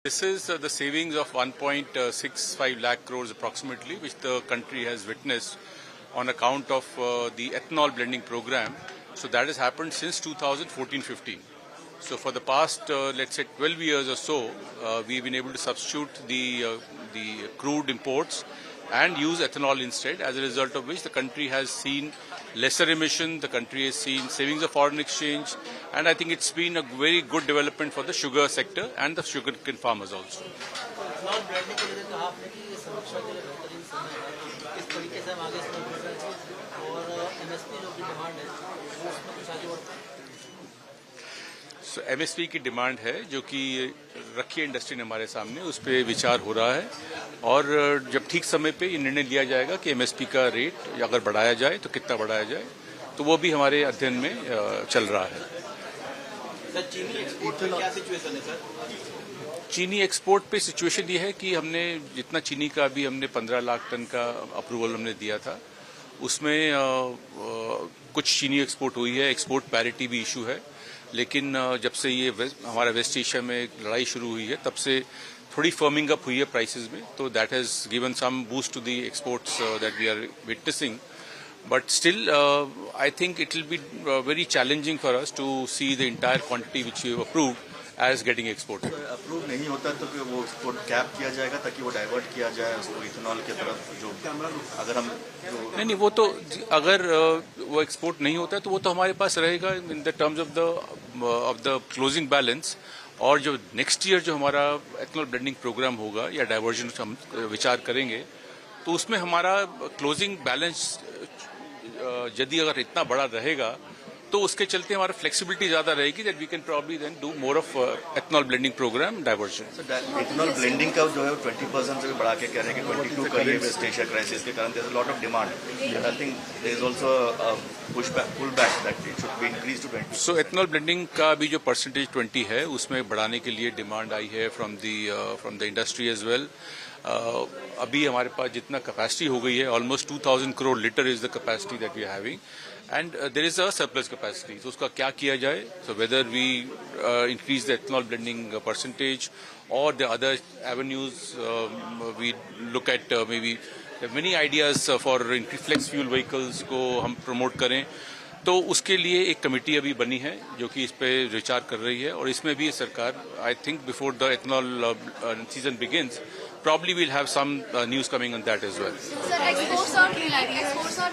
This is the savings of 1.65 lakh crores approximately, which the country has witnessed on account of the ethanol blending program. So that has happened since 2014-15. So for the past, let's say 12 years or so, we've been able to substitute the crude imports and use ethanol instead, as a result of which the country has seen lesser emission, the country has seen savings of foreign exchange, and I think it's been a very good development for the sugar sector and the sugarcane farmers also. So MSP की demand है जो कि रखी है industry ने हमारे सामने, उस पर विचार हो रहा है और जब ठीक समय पे ये निर्णय लिया जाएगा कि MSP का रेट अगर बढ़ाया जाए तो कितना बढ़ाया जाए, तो वो भी हमारे अध्ययन में चल रहा है। चीनी एक्सपोर्ट पे क्या सिचुएशन है सर? चीनी एक्सपोर्ट पे सिचुएशन ये है कि हमने जितना चीनी का अभी हमने 15 लाख टन का अप्रूवल हमने दिया था, उसमें कुछ चीनी एक्सपोर्ट हुई है, एक्सपोर्ट पैरिटी भी इशू है, लेकिन जब से ये हमारा वेस्ट एशिया में लड़ाई शुरू हुई है तब से थोड़ी फर्मिंग अप हुई है प्राइसेस में, तो that has given some boost to the exports that we are witnessing. But still, I think it will be very challenging for us to see the entire quantity which we have approved as getting exported. Approve नहीं होता तो फिर वो export cap किया जाएगा ताकि वो divert किया जाए उसको इथेनॉल की तरफ, जो अगर हम नहीं वो तो अगर वो एक्सपोर्ट नहीं होता तो वो तो हमारे पास रहेगा in the terms of the closing balance. और जो नेक्स्ट ईयर जो हमारा एथेनॉल ब्लेंडिंग प्रोग्राम होगा या डाइवर्जन हम विचार करेंगे तो उसमें हमारा क्लोजिंग बैलेंस यदि अगर इतना बड़ा रहेगा तो उसके चलते हमारा फ्लेक्सिबिलिटी ज्यादा रहेगी, that we can probably then do more of ethanol blending program diversion. Ethanol blending का जो है 20% से बढ़ा के कह रहे हैं कि 22 करिए वेस्ट एशिया क्राइसिस के कारण there is a lot of demand. I think there is also pull back that it should be increase to 20. So ethanol blending का भी जो परसेंटेज 20 है उसमें बढ़ाने के लिए डिमांड आई है from the industry as well. अभी हमारे पास जितना कैपेसिटी हो गई है, almost 2000 crore litre is the capacity that we are having and there is a surplus capacity. तो उसका क्या किया जाए, so whether we increase the ethanol blending percentage और the other avenues we look at maybe many ideas for flex fuel vehicles को हम promote करें, तो उसके लिए एक कमेटी अभी बनी है जो कि इस पे विचार कर रही है और इसमें भी सरकार, I think before the ethanol season begins, probably we'll have some news coming on that as well. Sir, exports are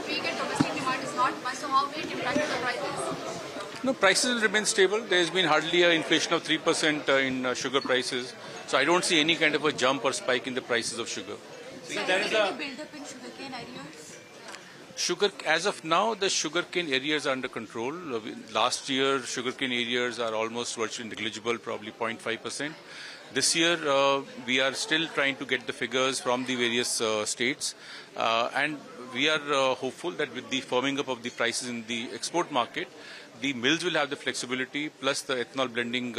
weak and domestic demand is not much, so how will it impact the prices? No, prices will remain stable. There has been hardly an inflation of 3% in sugar prices, so I don't see any kind of a jump or spike in the prices of sugar. So there is a build-up in sugarcane areas? As of now, the sugarcane areas are under control. Last year, sugarcane areas are almost virtually negligible, probably 0.5%. This year, we are still trying to get the figures from the various states, and we are hopeful that with the firming up of the prices in the export market, the mills will have the flexibility plus the ethanol blending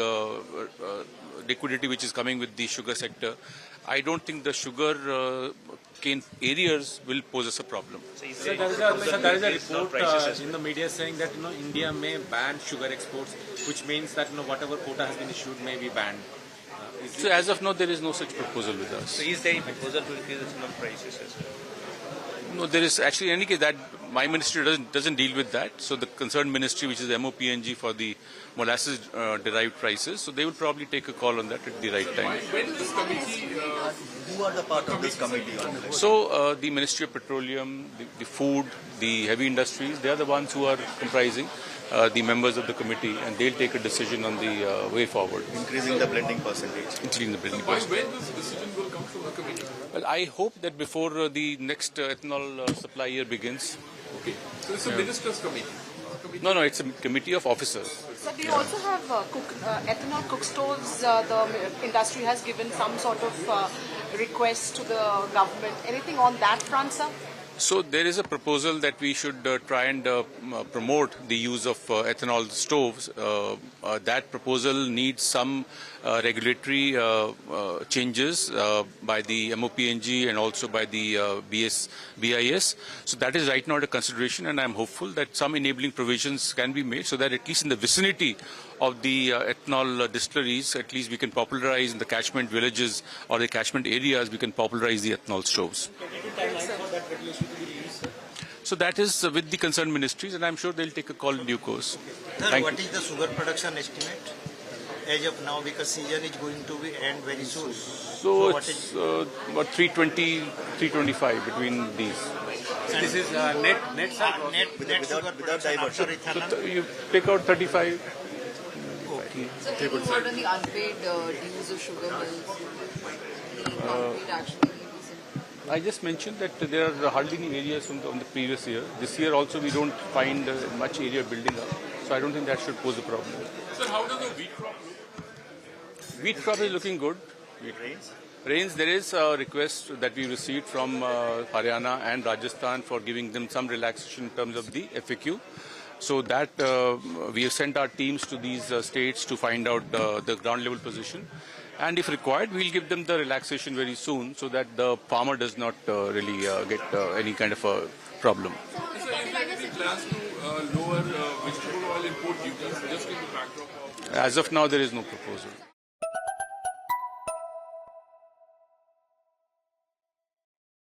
liquidity which is coming with the sugar sector. I don't think the sugar cane areas will pose us a problem. So there is a report in the media saying that India may ban sugar exports, which means that whatever quota has been issued may be banned. So as of now, there is no such proposal with us. So is there a proposal to increase the ethanol prices as well? No, there is actually in any case that my ministry doesn't deal with that. So the concerned ministry, which is MOPNG for the molasses derived prices, so they will probably take a call on that at the right time. When is this committee? Who are the part of this committee on this? So the Ministry of Petroleum, the food, the heavy industries, they are the ones who are comprising the members of the committee, and they'll take a decision on the way forward. Increasing the blending percentage. Increasing the blending percentage. When this decision will come from the committee? Well, I hope that before the next ethanol supply year begins. Okay. So it's a minister's committee. No, it's a committee of officers. So do you also have ethanol cook stoves? The industry has given some sort of request to the government. Anything on that front, sir? So there is a proposal that we should try and promote the use of ethanol stoves. That proposal needs some regulatory changes by the MOPNG and also by the BIS. So that is right now under consideration, and I am hopeful that some enabling provisions can be made so that at least in the vicinity of the ethanol distilleries, at least we can popularize in the catchment villages or the catchment areas, we can popularize the ethanol stoves. So that is with the concerned ministries, and I'm sure they'll take a call in due course. Sir, what is the sugar production estimate as of now, because season is going to be end very soon? So it's about 320, 325 between these. This is net sir. without diversion. So you take out 35. So any word on the unpaid dues of sugar mills? The concrete action taken recently? I just mentioned that there are hardly any areas from the previous year. This year also we don't find much area building up. So I don't think that should pose a problem. Sir, how does the wheat crop look? Wheat crop is looking good. Rains, there is a request that we received from Haryana and Rajasthan for giving them some relaxation in terms of the FAQ. So that we have sent our teams to these states to find out the ground level position. And if required, we'll give them the relaxation very soon so that the farmer does not really get any kind of a problem. Sir, is there any plans to lower vegetable oil import duties just in the backdrop of... As of now, there is no proposal.